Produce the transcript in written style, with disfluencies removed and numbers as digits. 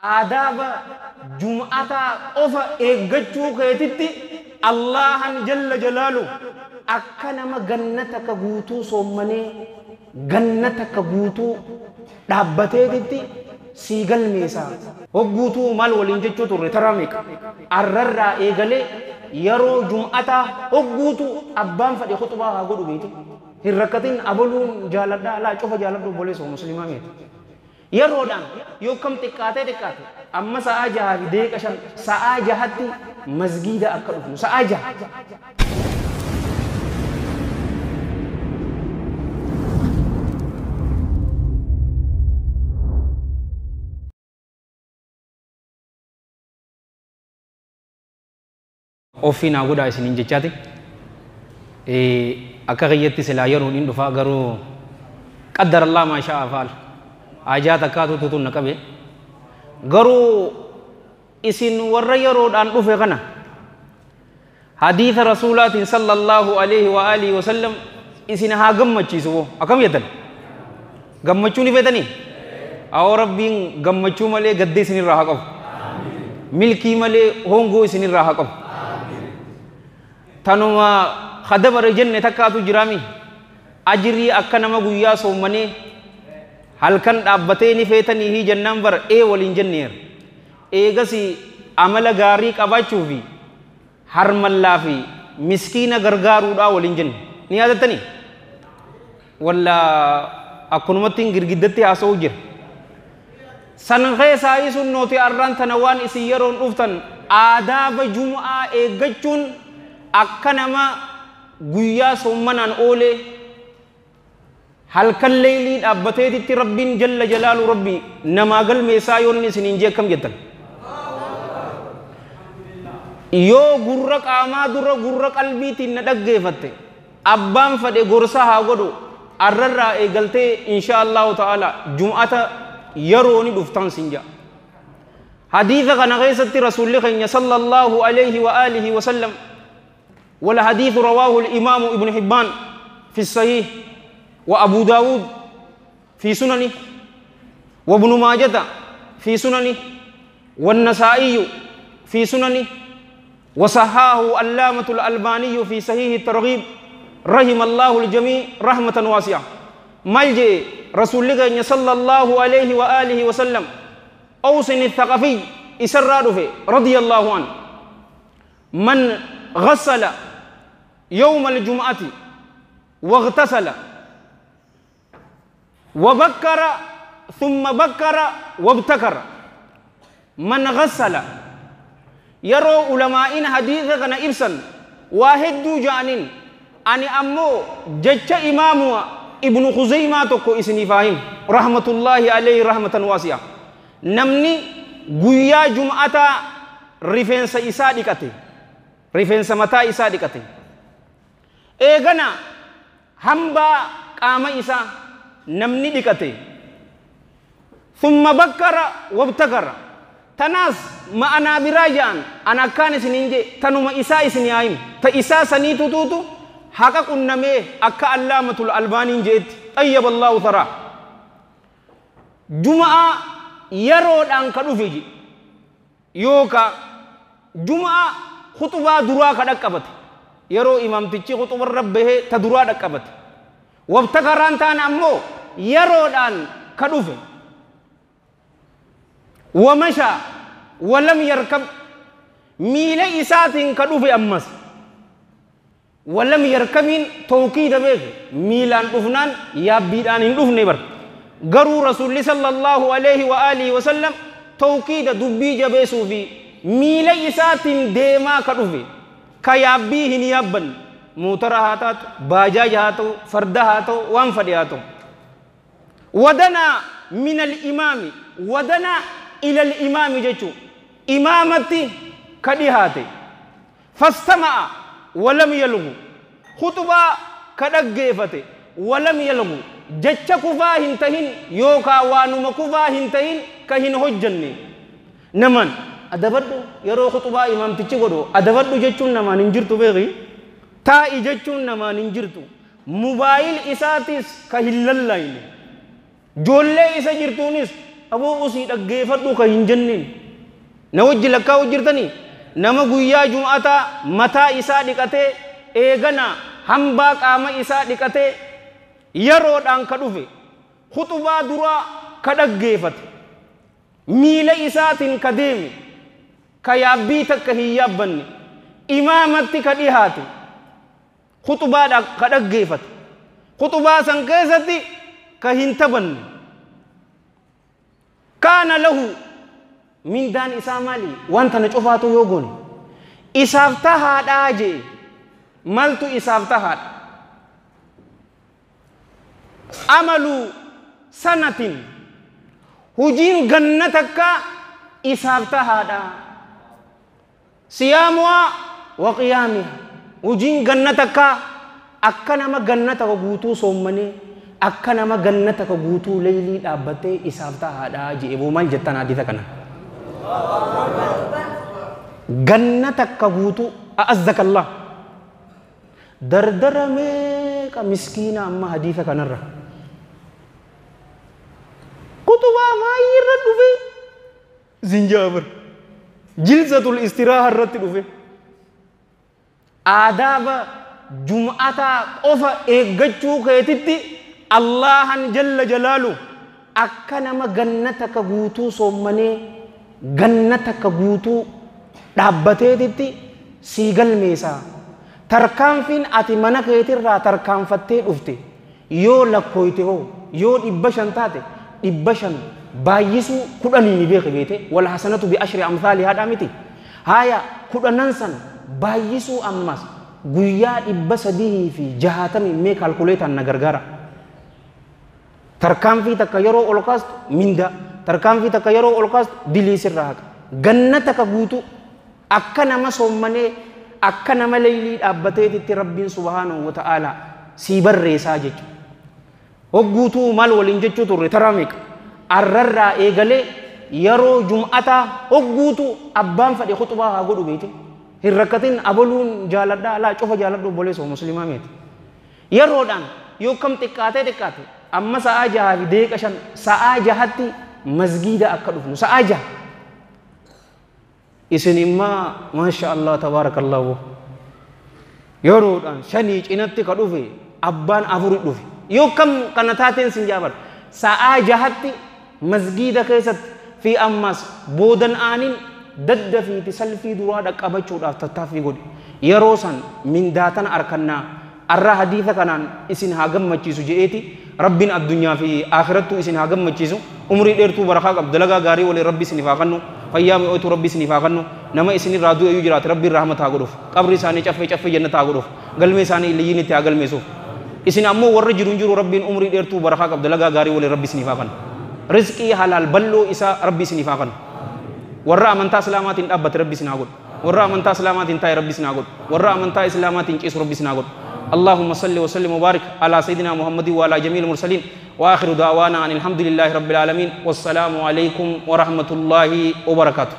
آداب جمعة أوفا إيجتشو كيتتي الله جل جلاله أكنما جنتك غوتو صومني جنتك غوتو دابتي سيغل ميسا وغوتو مال ولينجتشو ترترامك الرر إيجالي يرو جمعة وغوتو أبان فدي خطبة هاغودو بيتي هركتين أبولون جالدا لا شوف جالدو بوليسو مسلمين yeroodhaan yoo kam xiqqaatee amma sa'aa jaha fi deeqa shan sa'aa jahatti masgiida akka dhufnu sa'aa jaha ofiinaa godhaa isiniin jechaati akka kiyyatti silaa yeroon hin dhufaa garuu qaddara Allah maa sha'a faal ajaa takkaatu tutun naqabe garuu isin warra yeroodhaan dhufe kana hadiisa rasuulaatiin sallallahu alaihi wa alihi wa sallam isin haa gammachiisu akkam jettan gammachuu ni feetanii awoo rabbiin gammachuu malee gaddee isinirraa haa qabu milkii malee hongoo isinirraa haa qabu tanuma khadabare jenne takkaatu jiraami ajrii akka nama guyyaa soommanee halkan dhaabbatee ni feetanii hi jannaan bar waliin jenneer eegasi amala gaarii qabaachuu fi harmallaa fi miskiina gargaaruudhaa waliin jenne ni yaadattanii walla akkunumatti girgiddatti haasa'uu jira san keessaa isun nooti arraan tana waan isin yeroon dhuftan aadaaba jumu'aa eeggachuun akka nama guyyaa soommanaan oolee halkan leylii dhaabbateetitti rabbiin jalla jalaalu rabbi namaa galmeessaa yoonni isiniin jee akkam jettan yoo gurra qaamaa dura gurra qalbiitiin na dhaggeeffatte abbaan fadhe gorsa haa godhu arrarraa eegaltee insha allahu ta'ala jum'ata yerooni dhuftan sinja hadiisa kana keessatti rasuulli keenya sallallahu alayhi wa alihi wa sallam wala hadiisu rawaahu al-imaamu ibnu hibbaan fi sahih وأبو داود في سننه وابن ماجة في سننه والنسائي في سننه وصححه علامة الألباني في صحيح الترغيب رحم الله الجميع رحمة واسعة ملجئ رسول الله صلى الله عليه وآله وسلم أوسن الثقفي إسراده رضي الله عنه من غسل يوم الجمعة واغتسل وبكر ثم بكر وابتكر من غسل يرو علماء حديث كان إبسن واحد دو جانين أني أمو جج إمام ابن خزيمة تكو إسني فاهم رحمة الله عليه رحمة واسعة نمني قويا جمعة رفنس إساء ديكتي رفنس متى إساء ديكتي إيغنا همبا قام إساء namni dhiqate thumma bakkara wabtakara tanaas ma'anaa biraa ja'an an akkaan isiniin je tanuma isaa isin yaa'im ta isaa sanii tutuutu haqa qunnamee akka allaamatul albaaniin jeetti xayyaba allaahu taraa juma'a yeroodhaan ka dhufe je yooka juma'a khuxubaa duraa ka dhaqqabate yeroo imaamtichi khuxubarra bahee ta duraa dhaqqabate wabtakaraan taana ammoo yeroodhaan ka dhufe wamashaa walam yarkab miila isaatiin ka dhufe ammas walam yarkabiin tawkiida beeke miilaan dhufnaan yaabbiidhaan hin dhufne bar garuu rasuulli sallallahu alaihi wa alihi wa sallam tawkiida dubbii jabeessuu fi miila isaatiin deemaa ka dhufe ka yaabbii hin yaabban موتر هاتات باجاج هاتو فرد هاتو وان فدي هاتو ودنا من الإمام ودنا إلى الإمام جيشو إمامتي كدي هاتي فاستمع ولم يلغو خطبة كدق جيفتي ولم يلغو جيش كفا هنتهين يوكا وانو مكفا هنتهين كهين هجني نمان أدبردو يرو خطبة إمام تيشي أدبردو جيشو نمان انجرتو بيغي taa'i jechuun namaan hin jirtu mobaayil isaatis ka hin lallayne joollee isa jirtuunis aboo usii dhaggeeffadhu ka hin jennin na wajji lakkaa'u jirtanii nama guyyaa jum'ataa mataa isaa dhiqatee eegana hambaa qaama isaa dhiqatee yeroodhaan ka dhufe khutubaa duraa ka dhaggeeffate miila isaatiin ka deeme ka yaabbii takka hin yaabbanne imaamatti ka dhihaate khutubaadha ka dhaggeeffate khutubaa san keessatti ka hin taphanne kaana lahu mindaan isaa maali wanta na cufaatu yoo goone isaaf tahaadhaa jee maltu isaaf tahaadha amalu sanatin hujiin ganna takka isaaf tahaadha siyaamuhaa wa qiyaamihaa hujiin ganna takka akka nama ganna takka guutuu soommanii akka nama ganna takka guutuu leylii dhaabbatee isaaf tahaadha jee boo maal jettan hadiisa kana ganna takka guutuu a'azzaka Allah dardara meeqa miskiina amma hadiisa kanarra kutubaa maayirra dhufe zinjaabir jilsatul istiraaha irratti dhufe aadaaba jum'ataa qofa eeggachuu keetitti Allahan jalla jalaalu akka nama ganna takka guutuu soommanee ganna takka guutuu dhaabbateetitti sii galmeessaa tarkaanfiin ati mana keetirraa tarkaanfattee dhufte yoo lakkooyte hoo yoo 500 taate 500 baay'isuu 10 ni beeke beete wal hasanatu bi ashri amthali haadha miti haya 10 san baay'isuu ammas guyyaa 360 mee kalkuleetaan na gargaara tarkaanfii takka yeroo ol kaastu minda tarkaanfii takka yeroo ol kaastu dilii sirraa haqa ganna takka guutuu akka nama soommanee akka nama leylii dhaabbateetitti rabbiin subhaanahu wa ta'ala sii barreessaa jechuudha. Hogguutuu maal waliin jechuu turre taraa meeqa arrarraa eegalee yeroo jum'ataa hogguutuu abbaan fadhe khutubaa haa godhu beete hin rakkatin abaluun jaaladhaa laa cufa jaaladhu boleessoo muslimaa meeti yeroodhaan yoo kam xiqqaate amma sa'aa 6 fi deeqa 5 sa'aa 6tti masgiida akka dhufnu sa'aa 6 isin immaa maasha Allah tabaarakallahu yeroodhaan 5 cinatti ka dhufe abbaan 4 dhufe yoo kam kana taateen sin jaabar sa'aa 6tti masgiida keessatti fi ammas boodan aanin daddafiiti salfii duraa dhaqqabachuudhaaf tattaaffii godhe yeroo san mindaatan arkannaa arra hadiisa kanaan isin haa gammachiisu je'eeti rabbiin addunyaa fi akhirattu isin haa gammachiisu umrii dheertuu barakaa qabdu dalagaa gaarii waliin rabbi isiniif haa kennu fayyaa mi'ootu rabbi isiniif haa kennu nama isinirraa du'e jiraate rabbiin rahmata haa godhuuf qabri isaanii caffee jannata haa godhuuf galmee isaanii iliyyiin itti haa galmeessuuf isin ammoo warra jiru rabbiin umrii dheertuu barakaa qabdu dalagaa gaarii waliin rabbi isiniif haa kennu rizqii halaal balloo isaa rabbi isiniif haa kennu warra amantaa islaamaatiin dhaabbate rabbi isin haa godhu warra amantaa islaamaatiin taa'e rabbi isin haa godhu warra amantaa islaamaatiin ciisu rabbi isin haa godhu اللهم صل وسلم وبارك على سيدنا محمد وعلى جميع المرسلين واخر دعوانا ان الحمد لله رب العالمين والسلام عليكم ورحمه الله وبركاته